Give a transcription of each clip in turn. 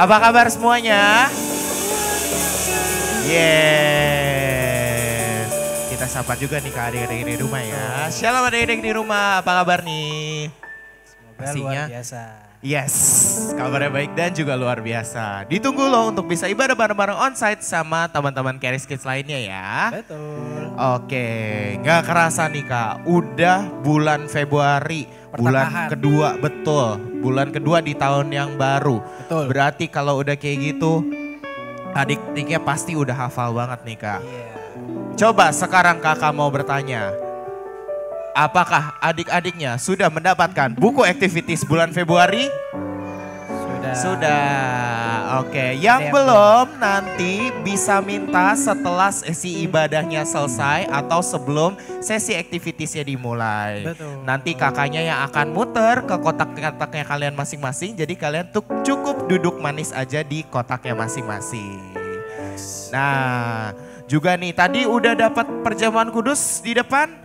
Apa kabar semuanya? Yes. Kita sapa juga nih ke adik-adik di rumah ya. Shalom adik-adik di rumah, apa kabar nih? Semoga luar biasa. Yes, kabarnya baik dan juga luar biasa. Ditunggu loh untuk bisa ibadah bareng-bareng onsite sama teman-teman Charis Kids lainnya ya. Betul. Oke, gak kerasa nih Kak, udah bulan Februari, bulan kedua, betul. Bulan kedua di tahun yang baru. Betul. Berarti kalau udah kayak gitu, adik-adiknya pasti udah hafal banget nih Kak. Iya. Coba sekarang Kakak mau bertanya, apakah adik-adiknya sudah mendapatkan buku activities bulan Februari? Sudah. Oke, yang belum nanti bisa minta setelah sesi ibadahnya selesai atau sebelum sesi activitiesnya dimulai. Betul. Nanti kakaknya yang akan muter ke kotak-kotaknya kalian masing-masing. Jadi kalian tuh cukup duduk manis aja di kotaknya masing-masing. Nah, juga nih tadi udah dapat perjamuan kudus di depan?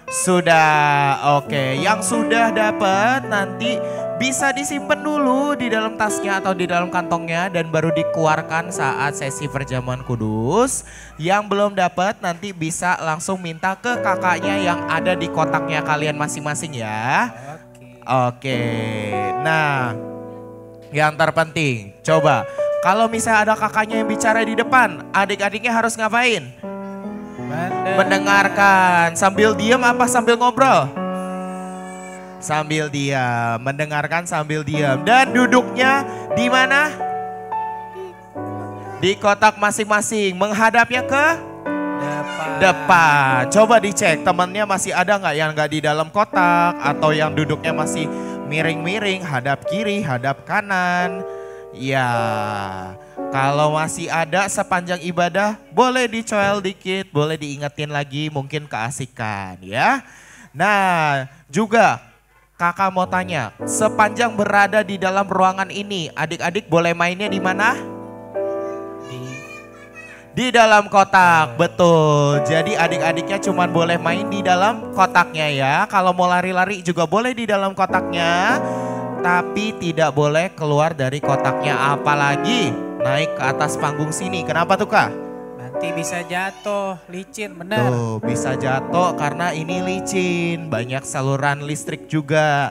Sudah, oke. Yang sudah dapat nanti bisa disimpan dulu di dalam tasnya atau di dalam kantongnya dan baru dikeluarkan saat sesi perjamuan kudus. Yang belum dapat nanti bisa langsung minta ke kakaknya yang ada di kotaknya kalian masing-masing ya. Oke. Nah, yang terpenting, coba kalau misalnya ada kakaknya yang bicara di depan, adik-adiknya harus ngapain? Mendengarkan. Sambil diam apa sambil ngobrol? Sambil diam, mendengarkan sambil diam. Dan duduknya di mana? Di kotak masing-masing, menghadapnya ke depan. Coba dicek temannya masih ada nggak yang nggak di dalam kotak atau yang duduknya masih miring-miring, hadap kiri, hadap kanan. Ya, kalau masih ada sepanjang ibadah boleh dicoel dikit, boleh diingetin lagi mungkin keasikan ya. Nah, juga kakak mau tanya, sepanjang berada di dalam ruangan ini, adik-adik boleh mainnya di mana? Di dalam kotak, betul. Jadi adik-adiknya cuma boleh main di dalam kotaknya ya. Kalau mau lari-lari juga boleh di dalam kotaknya. Tapi tidak boleh keluar dari kotaknya, apalagi naik ke atas panggung sini. Kenapa tuh Kak? Nanti bisa jatuh, licin, benar. Tuh, bisa jatuh karena ini licin, banyak saluran listrik juga.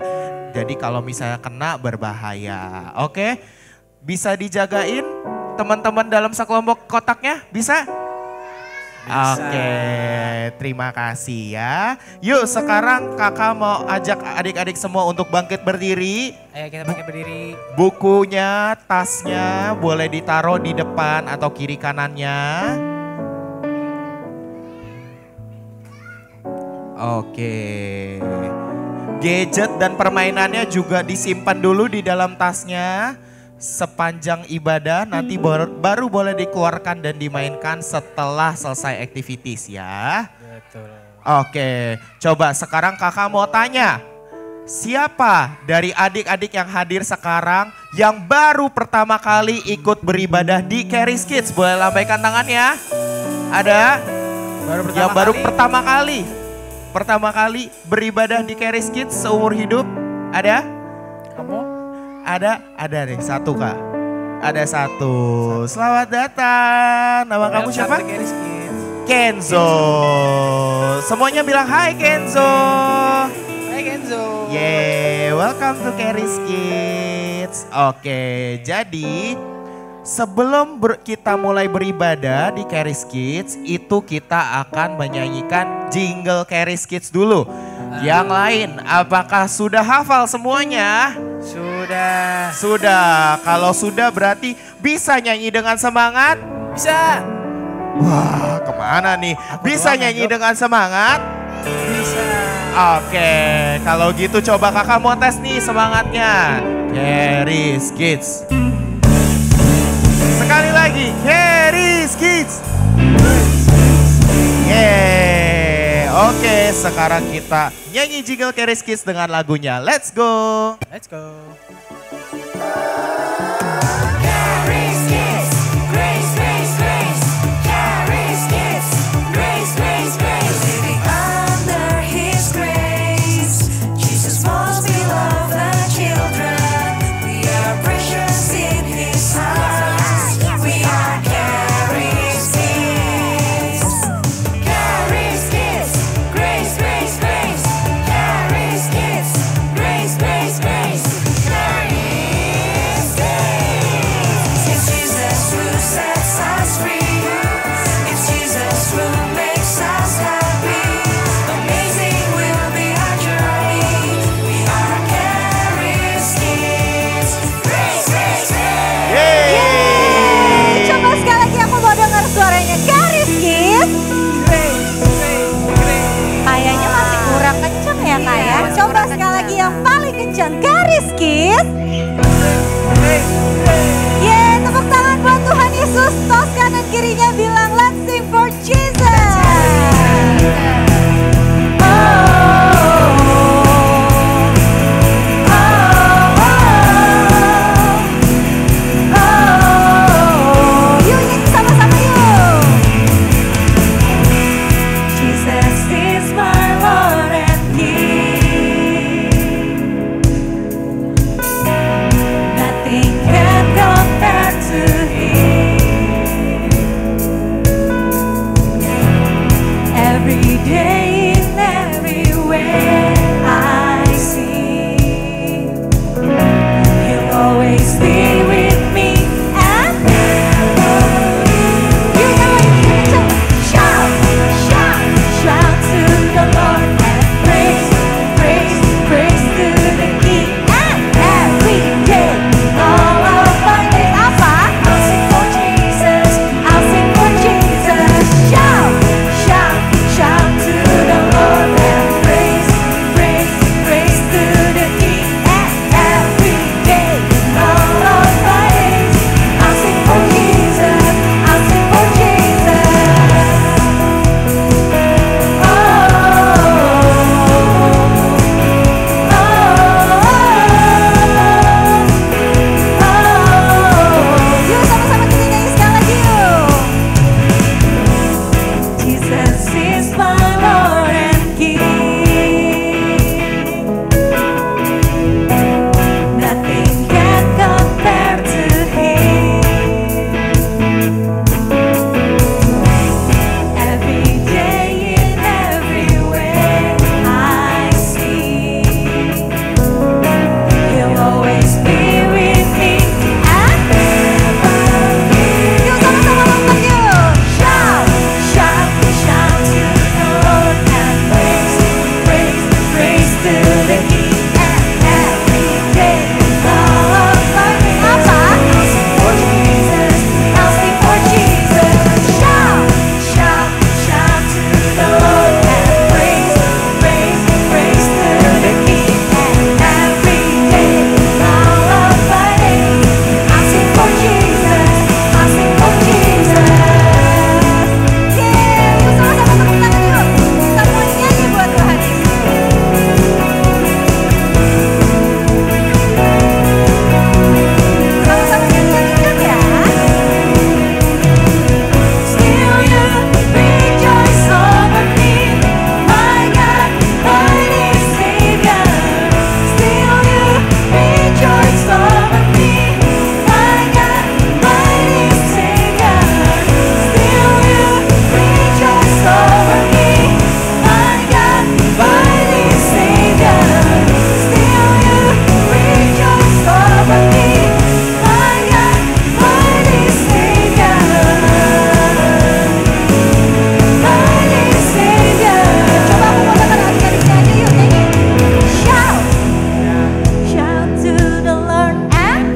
Jadi kalau misalnya kena berbahaya. Oke, bisa dijagain teman-teman dalam sekelompok kotaknya, bisa? Oke, terima kasih ya. Yuk sekarang kakak mau ajak adik-adik semua untuk bangkit berdiri. Ayo kita bangkit berdiri. Bukunya, tasnya boleh ditaruh di depan atau kiri kanannya. Oke. Gadget dan permainannya juga disimpan dulu di dalam tasnya. Sepanjang ibadah nanti baru boleh dikeluarkan dan dimainkan setelah selesai activities ya. Betul. Oke, coba sekarang kakak mau tanya. Siapa dari adik-adik yang hadir sekarang yang baru pertama kali ikut beribadah di Charis Kids? Boleh lambaikan tangannya. Ada? Baru pertama kali. Pertama kali beribadah di Charis Kids seumur hidup? Ada? Kamu? Ada deh, satu Kak. Ada satu. Selamat datang. Nama kamu siapa? Kenzo. Semuanya bilang hai Kenzo. Hai Kenzo. Yeah, welcome to Charis Kids. Oke, jadi sebelum kita mulai beribadah di Charis Kids, itu kita akan menyanyikan jingle Charis Kids dulu. Yang lain, apakah sudah hafal semuanya? Sudah. Kalau sudah berarti bisa nyanyi dengan semangat? Bisa. Wah, kemana nih? Bisa nyanyi dengan semangat? Bisa. Oke, kalau gitu coba kakak mau tes nih semangatnya. Charis Kids. Sekali lagi, Charis Kids. Yeah. Oke, sekarang kita nyanyi jingle Charis Kids dengan lagunya Let's Go. Let's go. Charis Kids, grace, grace, grace. Charis Kids, grace, grace, grace. Living under His grace, Jesus most beloved children. We are precious in His sight. Yeay, tepuk tangan buat Tuhan Yesus. Tos kanan kirinya bilang, let's sing for Jesus. Yuk nyanyi sama-sama yuk. Jesus is my Lord and King. Nothing can compare to Him. Every day in every way I see He'll always be with me and never leave. Shout, shout, shout to the Lord and praise, praise, praise to the King. And every day, all of my days, I'll sing for Jesus, I'll sing for Jesus. Shout, shout, shout to the Lord and praise, praise, praise to the King. And every day, all of my days, I'll sing for Jesus, I'll sing for Jesus. Yuk sama-sama kita nyanyi sekali lagi yuk. Jesus is my Lord and King. Nothing can compare to Him. Every day in every way I see He'll always be with me and never leave. Yuk sama-sama lompat yuk. Shout, shout, shout to the Lord and praise, praise, praise to the King. And every day, all of my days, I'll sing for Jesus, I'll sing for Jesus. Shout, shout, shout to the Lord and praise, praise, praise to the King. And every day, all of my days, I'll sing for Jesus, I'll sing for Jesus. Yeay, yuk sama-sama tepuk tangan yuk. Kita mau nyanyi buat Tuhan Yesus. Sama-sama nyanyi-nyanyikan ya. Still you rejoice over me, my God, mighty Savior. Still you rejoice over me, my God, mighty Savior. Still you rejoice over me, my God, mighty Savior. Still you rejoice over me, my God, mighty Savior. Mighty Savior. Coba aku mau dengar adik-adiknya aja yuk nyanyi. Shout, shout to the Lord and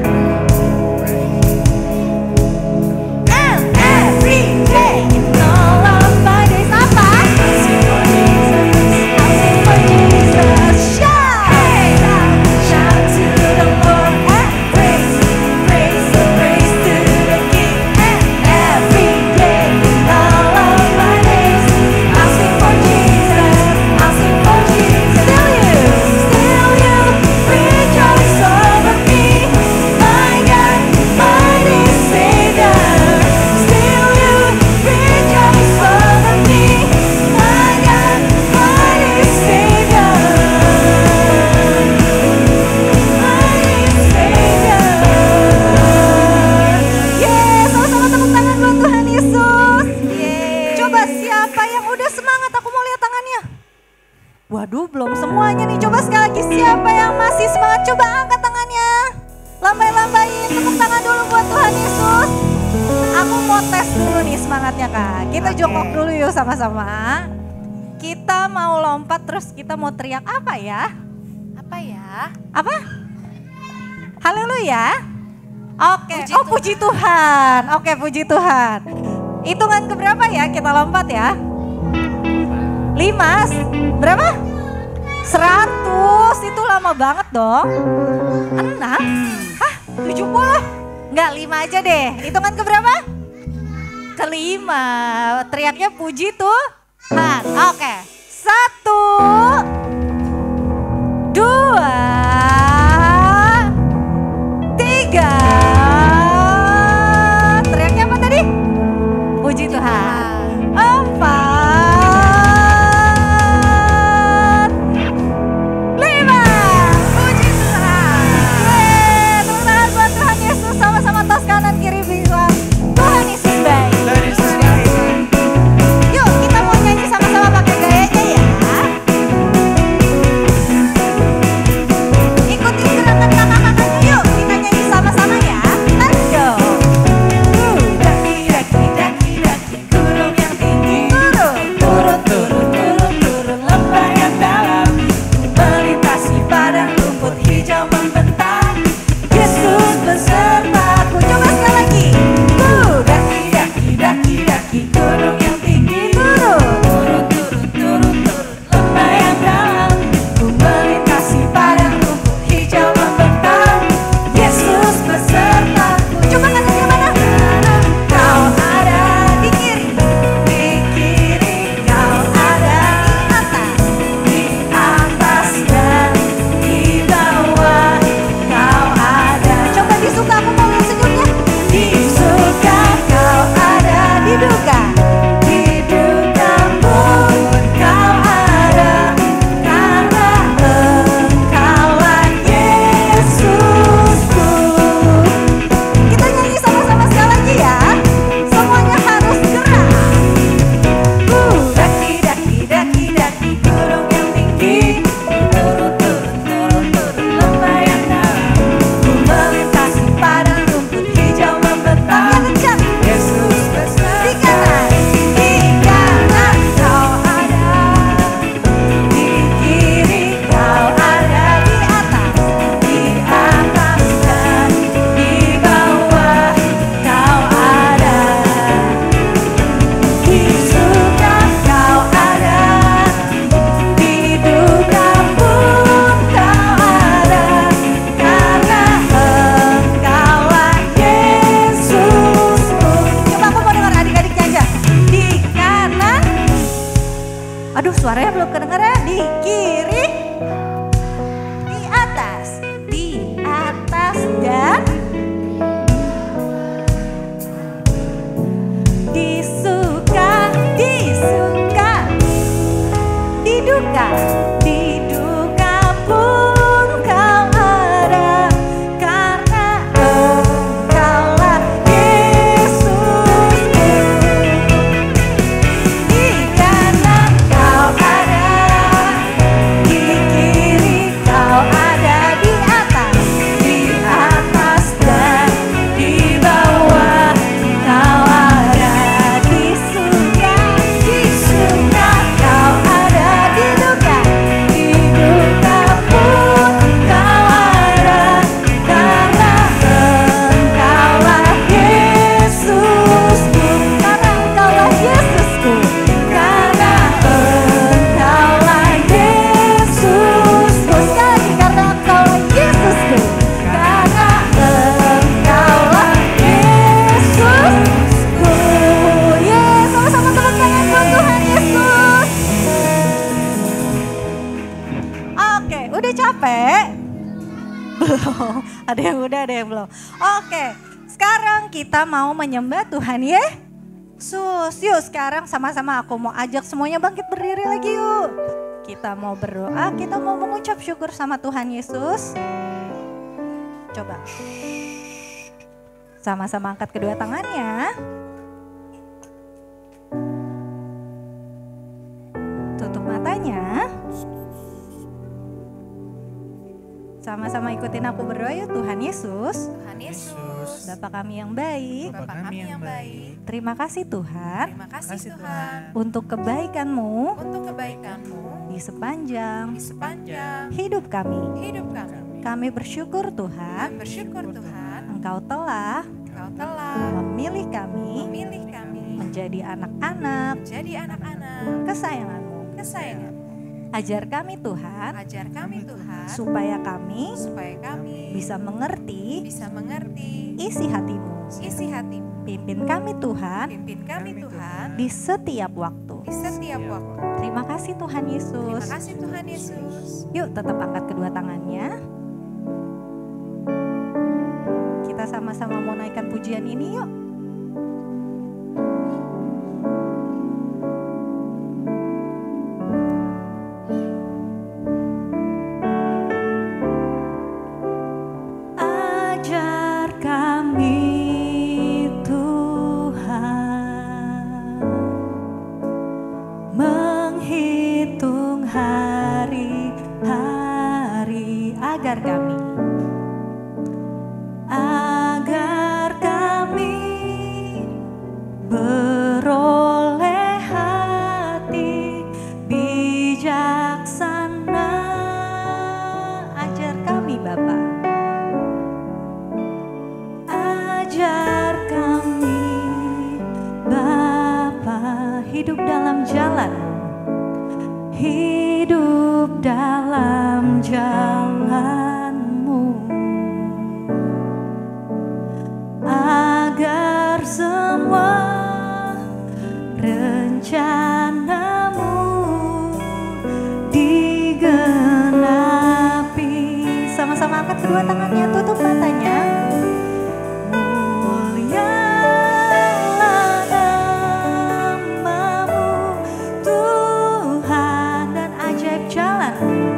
every day in all of my days. Apa? I'll sing for Jesus, I'll sing for Jesus. Shout, shout to the Lord and praise, praise, praise to the King. And every day in all of my days, I'll sing for Jesus, I'll sing for Jesus. Still you rejoice over me, my God, mighty Savior. Still you rejoice over me, my God, mighty Savior. Mighty Savior. Yeay, sama-sama tepuk tangan buat Tuhan Yesus. Coba siapa yang udah semangat? Aku mau lihat tangannya. Waduh, belum semuanya nih. Coba sekali lagi siapa yang masih semangat? Coba angkat tangannya. Lambai-lambain, tepuk tangan dulu buat Tuhan Yesus. Aku mau tes dulu nih semangatnya Kak. Kita jongkok dulu yuk sama-sama. Kita mau lompat terus kita mau teriak apa ya? Apa ya? Apa? Haleluya. Oke, Puji oh puji Tuhan. Oke, puji Tuhan. Hitungan keberapa ya kita lompat ya? 5, berapa? 100, itu lama banget dong. 6, hah 70? Enggak, 5 aja deh. Hitungan keberapa? Kelima. Teriaknya puji Tuhan. Oke. 1, 2, 3. Teriaknya apa tadi? Puji Tuhan. 4, 5. Puji Tuhan. Yeay, tepuk tangan buat Tuhan Yesus. Sama-sama tos kanan kiri bilang Tuhan Yesus baik. Yuk kita mau nyanyi sama-sama pakai gayanya ya. Ikutin gerakan kakak-kakaknya yuk. Kita nyanyi sama-sama ya. Let's go. Daki daki daki daki gunung yang tinggi. Turun turun turun turun turun lembah yang dalam. Melintasi padang rumput hijau membentang. Yesus besertaku. Coba sekali lagi. Daki daki daki daki gunung yang tinggi. Turun turun turun turun turun lembah yang dalam. Ku melintasi padang rumput hijau membentang. Yesus besertaku. Coba kanan mana? Kau ada di kiri, kau ada di atas dan di bawah. Kau ada. Coba disuka, aku mau lihat senyumnya. Disuka kau ada, di duka pun kau ada, karena Engkaulah Yesusku. Kita nyanyi sama-sama sekali lagi ya. Semuanya harus gerak. Daki daki daki daki gunung yang tinggi. Turun turun turun turun lembah yang dalam. Ku melintasi padang rumput hijau membentang. Yesus beserta. Di kanan kau ada, di kiri kau ada, di atas dan di bawah kau ada. Di suka kau ada, di duka pun kau ada, karena Engkaulah Yesusku. Coba aku mau dengar adik-adiknya aja. Di kanan, aduh suaranya belum kedengar ya. Di kiri, di atas dan disuka, di duka pun kau ada, karena Engkaulah Yesusku. Di kanan kau ada, di kiri kau ada, di atas dan di bawah kau ada. Disuka kau ada, di duka pun kau ada, karena Engkaulah Yesusku. Karena Engkaulah Yesusku. Karena Engkaulah Yesusku. Sekali lagi, karena Engkaulah Yesusku. Karena Engkaulah Yesusku. Yeay, sama-sama tepuk tangan buat Tuhan Yesus. Oke, udah capek? Belum. Ada yang udah, ada yang belum. Oke, sekarang kita mau menyembah Tuhan Yesus. Yuk sekarang sama-sama aku mau ajak semuanya bangkit berdiri lagi yuk. Kita mau berdoa, kita mau mengucap syukur sama Tuhan Yesus. Coba. Sama-sama angkat kedua tangannya. Tutup matanya. Sama-sama ikutin aku berdoa yuk. Tuhan Yesus, Tuhan Yesus, Bapa kami yang baik, Bapa kami yang baik, terima kasih Tuhan terima kasih Tuhan untuk kebaikan-Mu untuk kebaikan-Mu di sepanjang di sepanjang hidup kami. hidup kami. Kami bersyukur Tuhan, Kami bersyukur Tuhan, Engkau telah Engkau telah memilih kami memilih kami menjadi anak-anak menjadi anak-anak kesayangan-Mu. kesayangan. Ajar kami Tuhan, Ajar kami Tuhan supaya kami supaya kami bisa mengerti bisa mengerti isi hatimu. isi hatimu. Pimpin kami Tuhan Pimpin kami Tuhan di setiap waktu. di setiap waktu. Terima kasih Tuhan Yesus. Terima kasih Tuhan Yesus. Yuk tetap angkat kedua tangannya. Kita sama-sama mau naikkan pujian ini yuk. Ajar kami Tuhan menghitung hari-hari agar kami beroleh hati bijaksana. Ajar kami Bapa, ajar kami Bapa, hidup dalam jalan, hidup dalam jalan-Mu, agar semua rencana-Mu digenapi. Sama-sama angkat kedua tangannya, tutup matanya. Mulialah nama-Mu Tuhan, dan ajaib jalan-Mu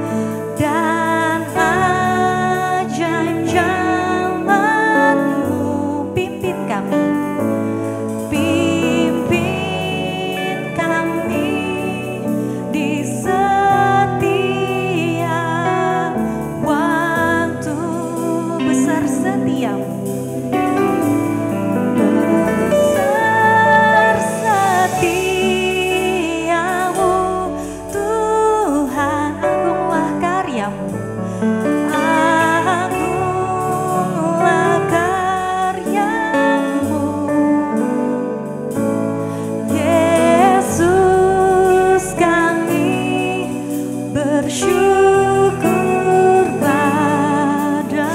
dan ajaib jalan-Mu. Pimpin kami, pimpin kami di setiap waktu. Besar setiamu, besar setiamu Tuhan. Agunglah karya-Mu, agunglah karya-Mu. Yesus, kami bersyukur padamu.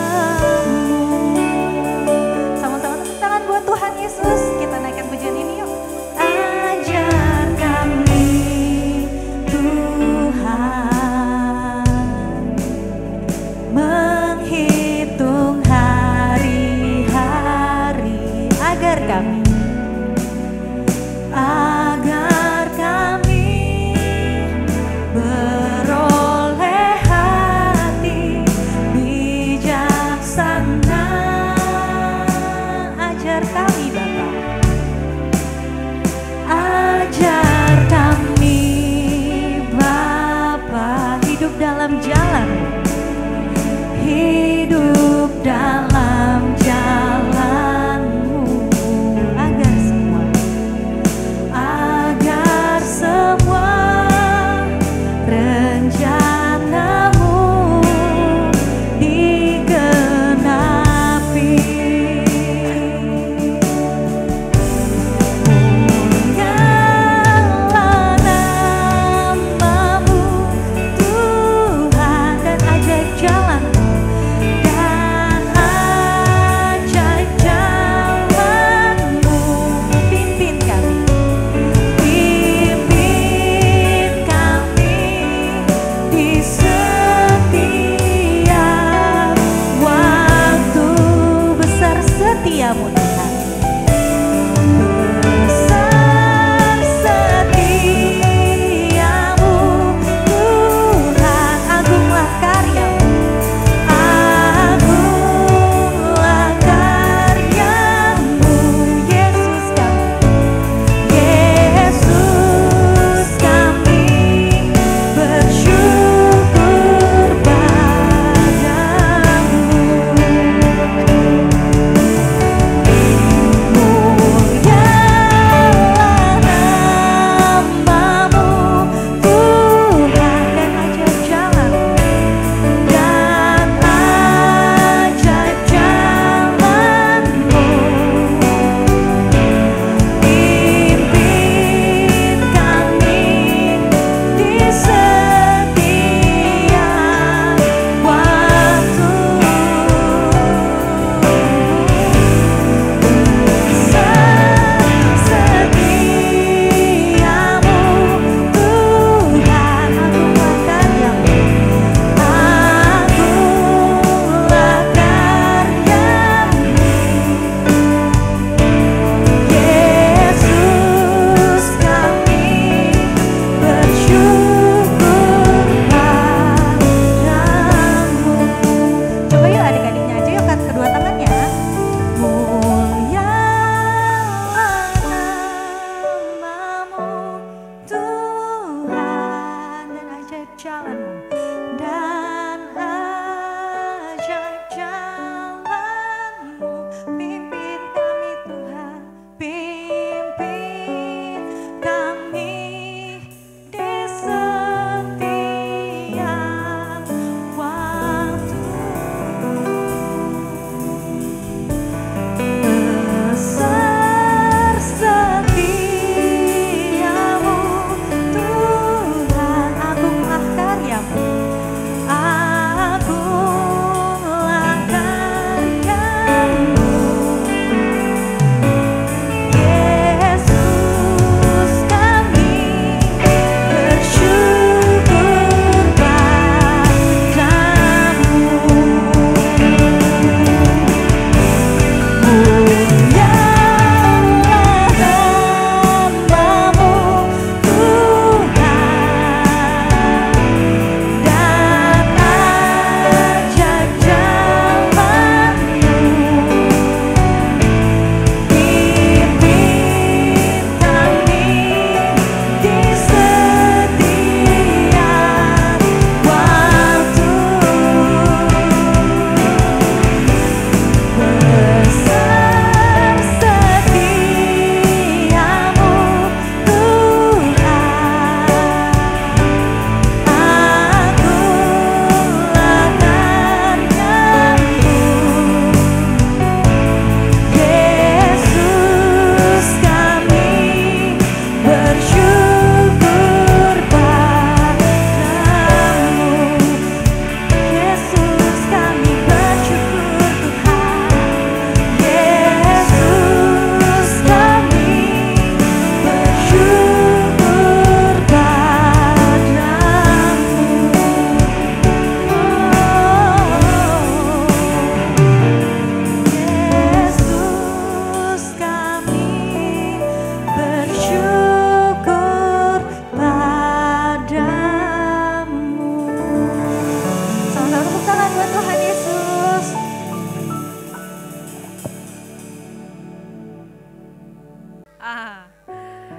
Sama-sama tepuk tangan buat Tuhan Yesus. Kita naikkan pujian ini yuk. Ajar kami Tuhan menghitung hari-hari agar kami beroleh hati bijaksana. Ajar kami Bapa, ajar kami Bapa, hidup dalam jalan, hidup dalam jalan-Mu.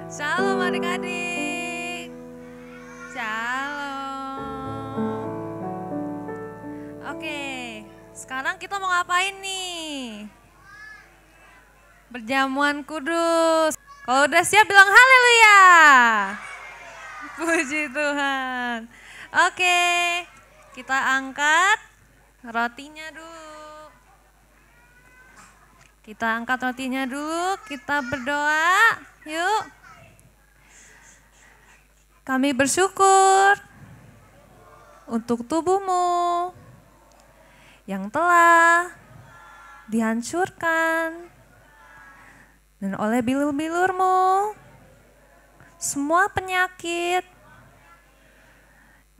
Shalom adik-adik. Shalom. Oke, sekarang kita mau ngapain nih? Berjamuan kudus. Kalau udah siap bilang haleluya. Puji Tuhan. Oke, kita angkat rotinya dulu. Kita angkat rotinya dulu, kita berdoa. Yuk. Kami bersyukur untuk tubuhmu yang telah dihancurkan dan oleh bilur-bilurmu semua penyakit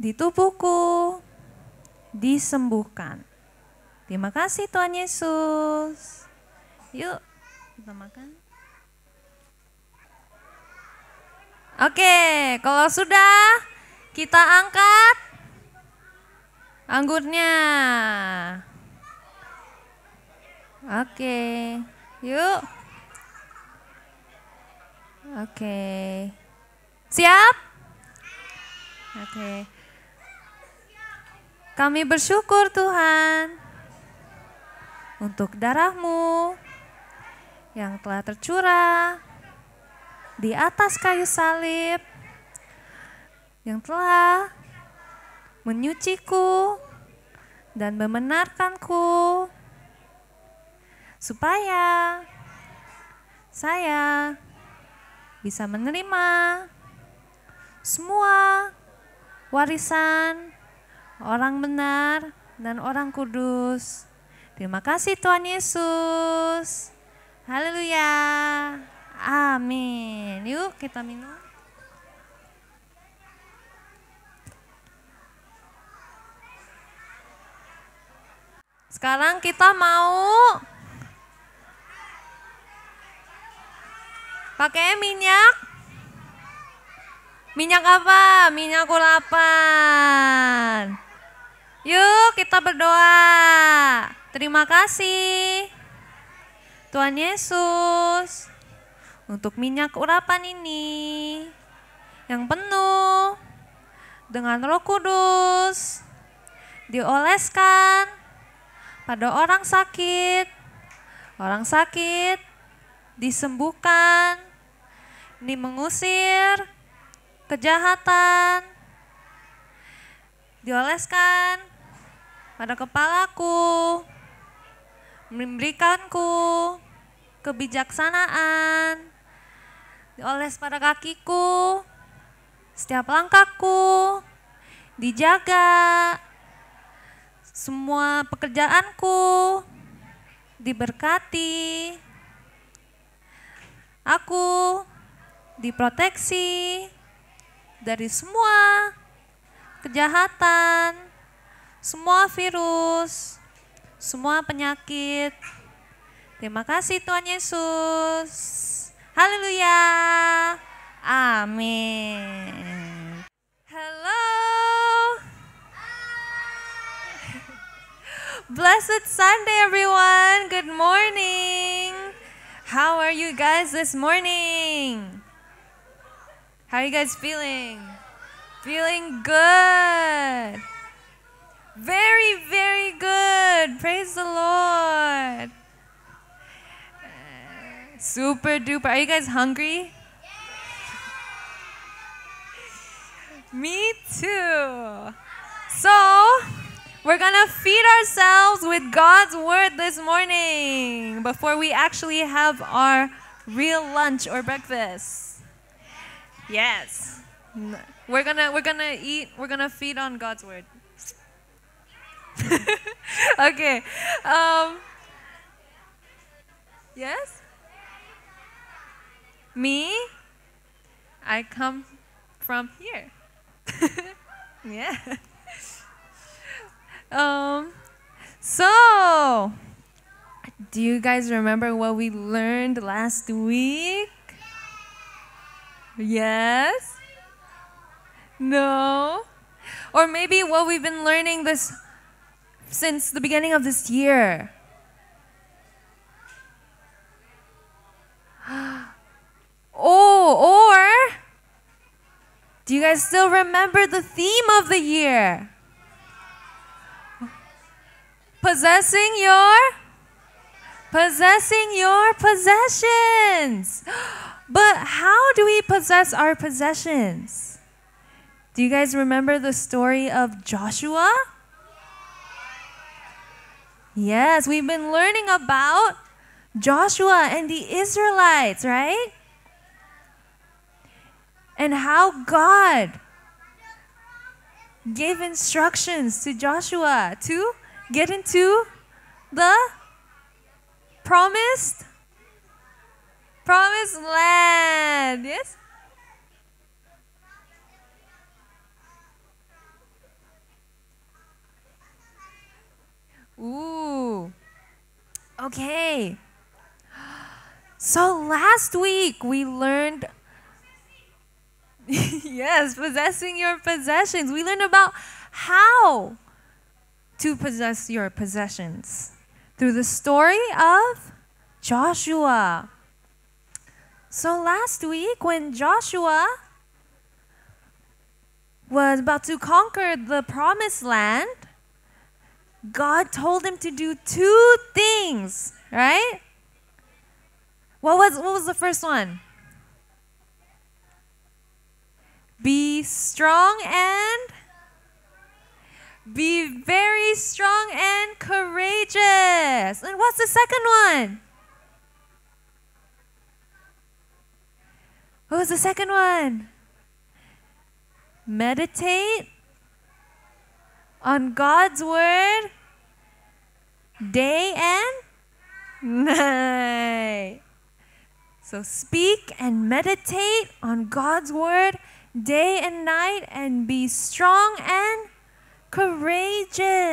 di tubuhku disembuhkan. Terima kasih Tuhan Yesus. Yuk kita makan. Oke, kalau sudah kita angkat anggurnya. Oke, yuk. Oke, siap? Oke. Kami bersyukur Tuhan untuk darah-Mu yang telah tercurah di atas kayu salib, yang telah menyuciku dan membenarkanku supaya saya bisa menerima semua warisan orang benar dan orang kudus. Terima kasih Tuhan Yesus. Haleluya. Amin. Yuk kita minum. Sekarang kita mau pakai minyak. Minyak apa? Minyak urapan. Yuk kita berdoa. Terima kasih Tuhan Yesus untuk minyak urapan ini yang penuh dengan Roh Kudus, dioleskan pada orang sakit disembuhkan, ini mengusir kejahatan, dioleskan pada kepalaku, memberikanku kebijaksanaan, dioles pada kakiku, setiap langkahku dijaga, semua pekerjaanku diberkati, aku diproteksi dari semua kejahatan, semua virus, semua penyakit. Terima kasih Tuhan Yesus. Haleluya. Amin. Hello. Blessed Sunday everyone. Good morning. How are you guys this morning? How are you guys feeling? Feeling good. Very, very good. Praise the Lord. Super duper. Are you guys hungry? Me too. So, we're gonna feed ourselves with God's word this morning before we actually have our real lunch or breakfast. Yes. We're gonna feed on God's word. Okay. Yes? Me? I come from here. Yeah. So, do you guys remember what we learned last week? Yes? No? Or maybe what we've been learning since the beginning of this year? Do you guys still remember the theme of the year? Possessing your possessions. But how do we possess our possessions? Do you guys remember the story of Joshua? Yes, we've been learning about Joshua and the Israelites, right? And how God gave instructions to Joshua to get into the promised land. Yes? Ooh. Okay. So last week we learned yes, possessing your possessions. We learned about how to possess your possessions through the story of Joshua. So last week when Joshua was about to conquer the promised land, God told him to do two things, right? What was the first one? Be strong and be very strong and courageous. And what's the second one? What was the second one? Meditate on God's word day and night. So speak and meditate on God's word day and night and be strong and courageous.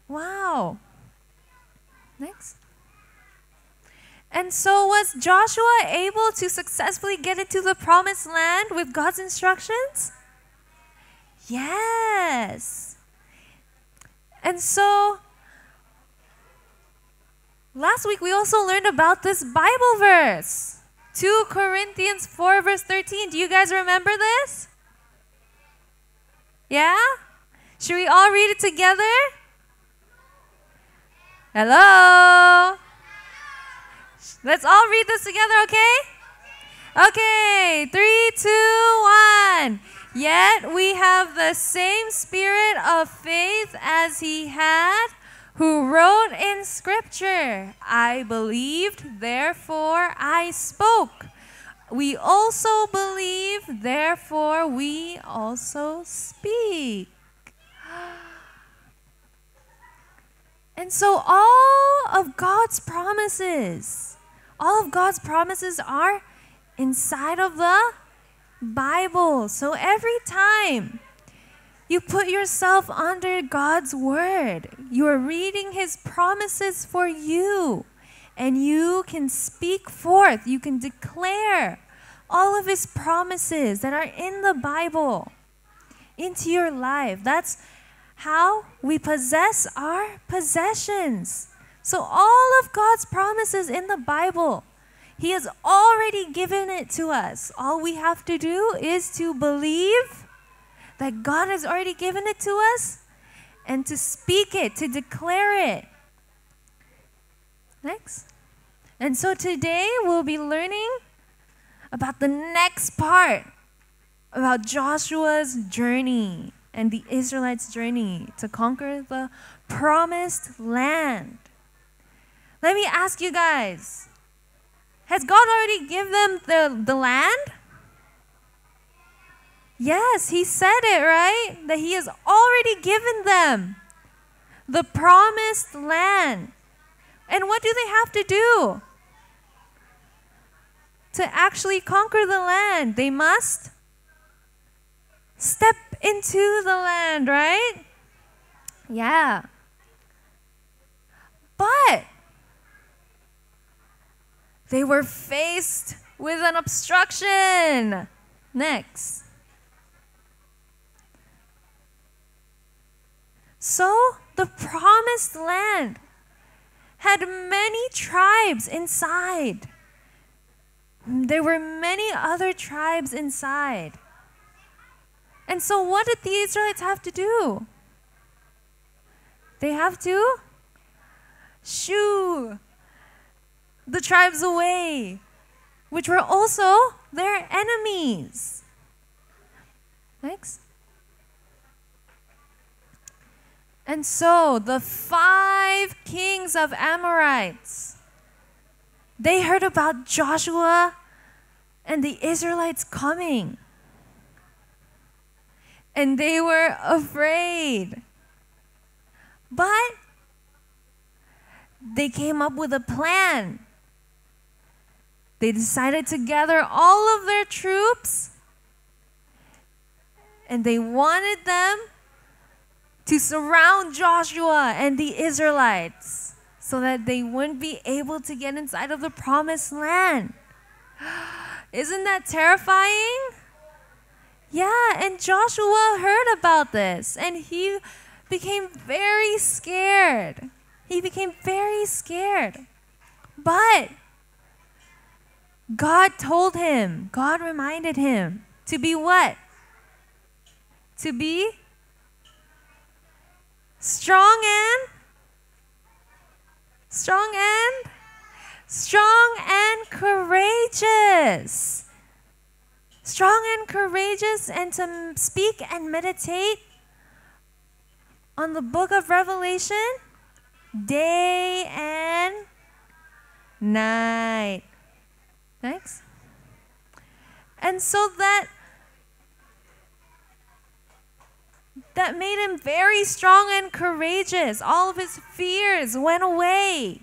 Wow. Next. And so was Joshua able to successfully get into the promised land with God's instructions? Yes. And so last week we also learned about this Bible verse. 2 Corinthians 4 verse 13. Do you guys remember this? Yeah? Should we all read it together? Hello? Let's all read this together, okay? Okay, 3, 2, 1. Yet we have the same spirit of faith as he had who wrote in Scripture, I believed, therefore I spoke. We also believe, therefore we also speak. And so all of God's promises are inside of the Bible. So every time you put yourself under God's word, you are reading his promises for you. And you can speak forth, you can declare all of his promises that are in the Bible into your life. That's how we possess our possessions. So all of God's promises in the Bible, he has already given it to us. All we have to do is to believe that God has already given it to us and to speak it, to declare it. Next. And so today we'll be learning about the next part, about Joshua's journey and the Israelites' journey to conquer the promised land. Let me ask you guys, has God already given them the land? Yes, he said it, right? That he has already given them the promised land. And what do they have to do to actually conquer the land? They must step into the land, right? Yeah. But they were faced with an obstruction. Next. So the promised land had many tribes inside. There were many other tribes inside. And so what did the Israelites have to do? They have to shoo the tribes away, which were also their enemies. Next. And so the 5 kings of Amorites, they heard about Joshua and the Israelites coming. And they were afraid. But they came up with a plan. They decided to gather all of their troops, and they wanted them to surround Joshua and the Israelites so that they wouldn't be able to get inside of the promised land. Isn't that terrifying? Yeah, and Joshua heard about this, and he became very scared. He became very scared. But God told him, God reminded him to be what? To be strong and courageous. Strong and courageous, and to speak and meditate on the book of Revelation day and night. Next. And so that made him very strong and courageous. All of his fears went away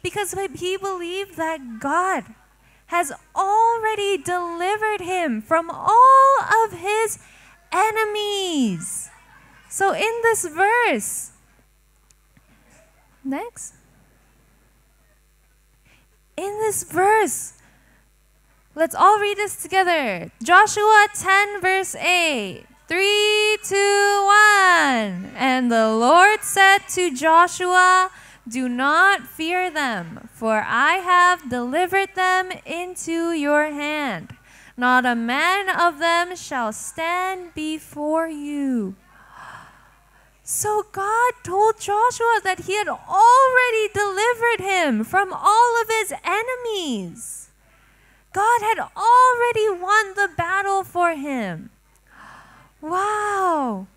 because he believed that God has already delivered him from all of his enemies. So in this verse, next. In this verse, let's all read this together. Joshua 10 verse 8. 3, 2, 1. And the Lord said to Joshua, do not fear them, for I have delivered them into your hand. Not a man of them shall stand before you. So God told Joshua that he had already delivered him from all of his enemies. God had already won the battle for him. Wow.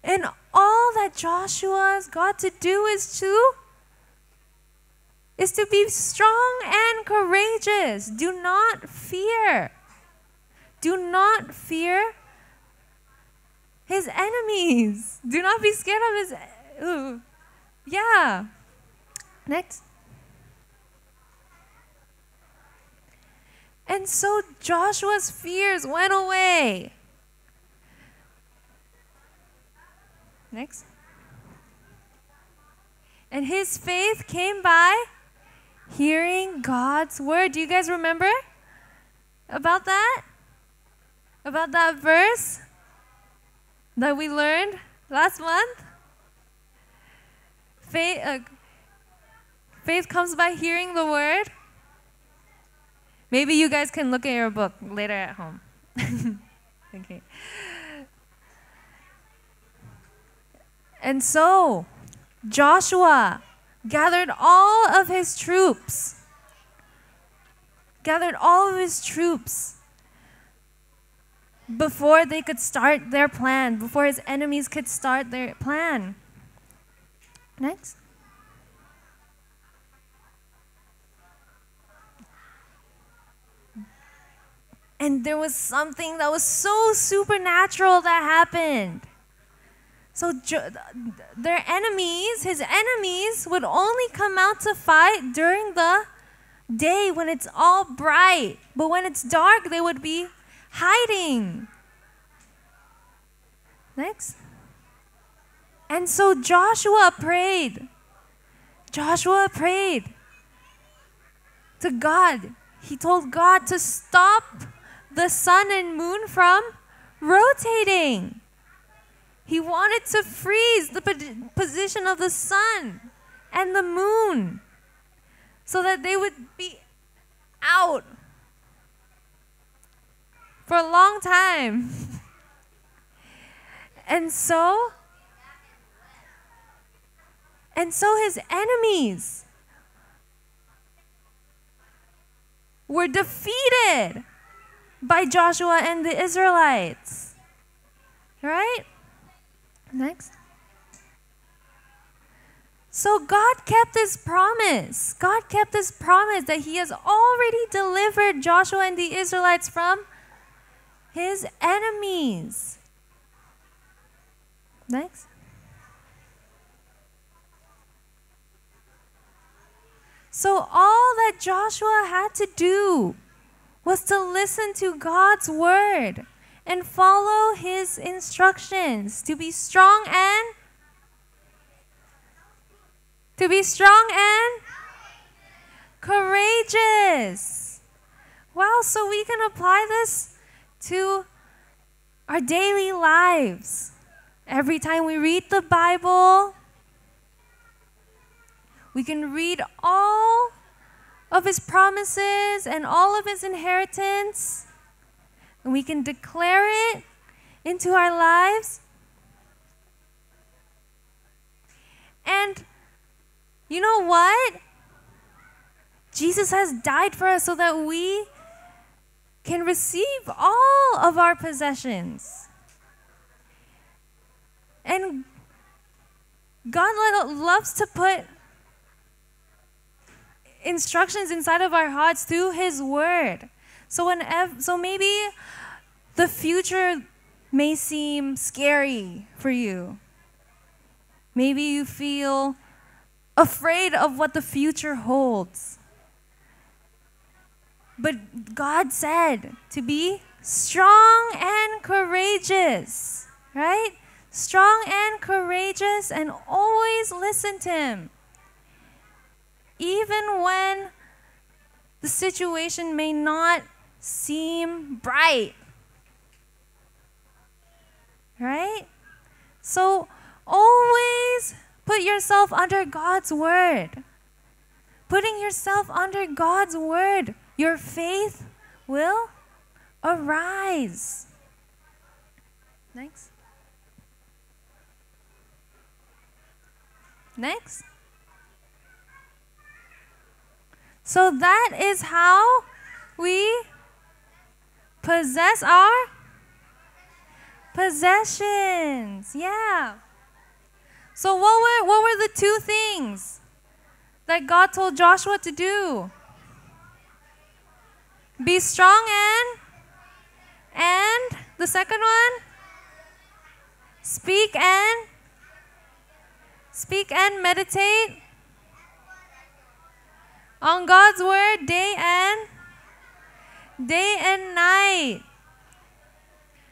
And all that Joshua's got to do is to be strong and courageous. Do not fear. Do not fear his enemies. Do not be scared of his... Yeah. Next. And so Joshua's fears went away. Next. And his faith came by hearing God's word. Do you guys remember about that? About that verse that we learned last month? Faith comes by hearing the word. Maybe you guys can look at your book later at home. Okay. And so Joshua gathered all of his troops. Before they could start their plan, before his enemies could start their plan. Next. And there was something that was so supernatural that happened. So their enemies, his enemies, would only come out to fight during the day when it's all bright. But when it's dark, they would be hiding. Next. And so Joshua prayed. Joshua prayed to God. He told God to stop the sun and moon from rotating. He wanted to freeze the position of the sun and the moon so that they would be out for a long time. And so his enemies were defeated by Joshua and the Israelites. Right? Next. So God kept his promise. God kept his promise that he has already delivered Joshua and the Israelites from his enemies. Next. So all that Joshua had to do was to listen to God's word and follow his instructions to be strong and courageous. Wow, so we can apply this to our daily lives. Every time we read the Bible, we can read all of his promises and all of his inheritance, and we can declare it into our lives. And you know what? Jesus has died for us so that we can receive all of our possessions. And God loves to put instructions inside of our hearts through his word. So maybe the future may seem scary for you. Maybe you feel afraid of what the future holds. But God said to be strong and courageous, right? Strong and courageous, and always listen to him. Even when the situation may not seem bright. Right? So always put yourself under God's word. Putting yourself under God's word, your faith will arise. Next. Next. So that is how we possess our possessions. Yeah. So what were the two things that God told Joshua to do? Be strong and the second one? Speak and meditate on God's word day and night.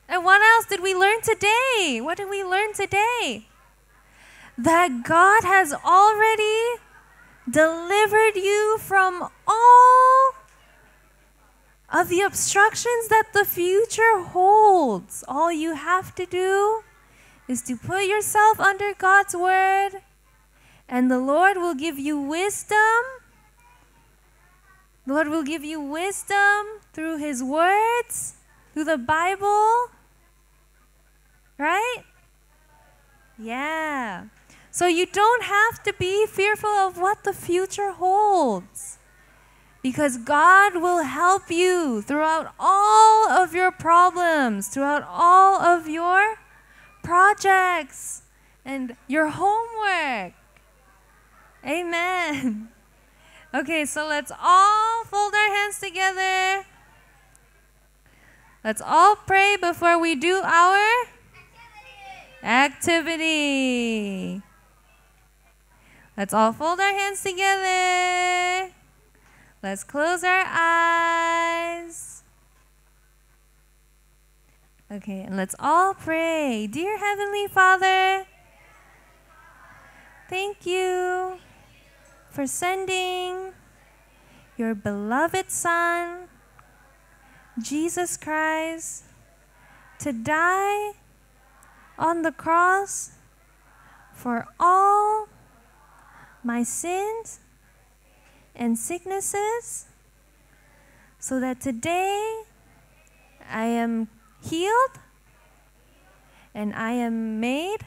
And what else did we learn today? What did we learn today? That God has already delivered you from all of the obstructions that the future holds. All you have to do is to put yourself under God's word, and the Lord will give you wisdom. The Lord will give you wisdom through his words, through the Bible. Right? Yeah. So you don't have to be fearful of what the future holds, because God will help you throughout all of your problems, throughout all of your projects and your homework. Amen. Okay, so let's all fold our hands together. Let's all pray before we do our activity. Let's all fold our hands together. Let's close our eyes. Okay, and let's all pray. Dear Heavenly Father, thank you for sending your beloved Son, Jesus Christ, to die on the cross for all my sins and sicknesses, so that today I am healed and I am made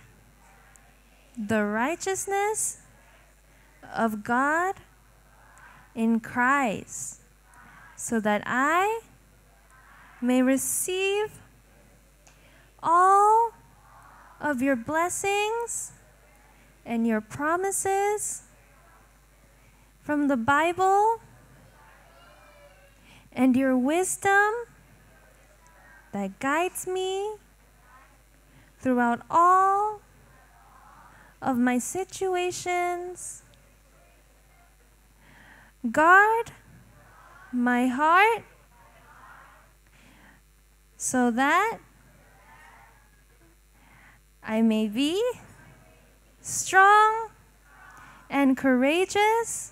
the righteousness of God in Christ, so that I may receive all of your blessings and your promises from the Bible, and your wisdom that guides me throughout all of my situations. Guard my heart so that I may be strong and courageous,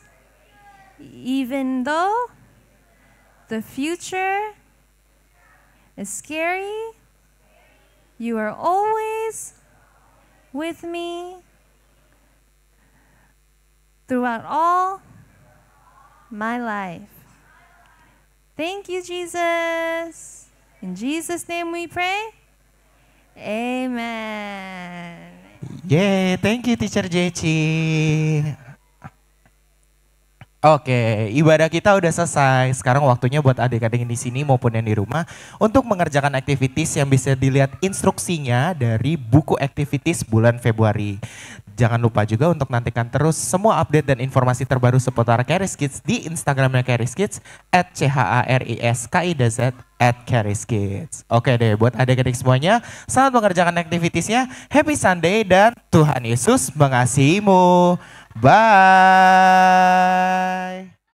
even though the future is scary. You are always with me throughout all my life. Thank you, Jesus. In Jesus' name we pray. Amen. Yeay, thank you Teacher Jeci. Oke, ibadah kita udah selesai. Sekarang waktunya buat adik-adik yang di sini maupun yang di rumah untuk mengerjakan activities yang bisa dilihat instruksinya dari buku activities bulan Februari. Jangan lupa juga untuk nantikan terus semua update dan informasi terbaru seputar Charis Kids di Instagramnya Charis Kids @CHARISKIDZ @CharisKids. Oke deh, buat adik-adik semuanya, selamat mengerjakan activitiesnya. Happy Sunday dan Tuhan Yesus mengasihimu. Bye.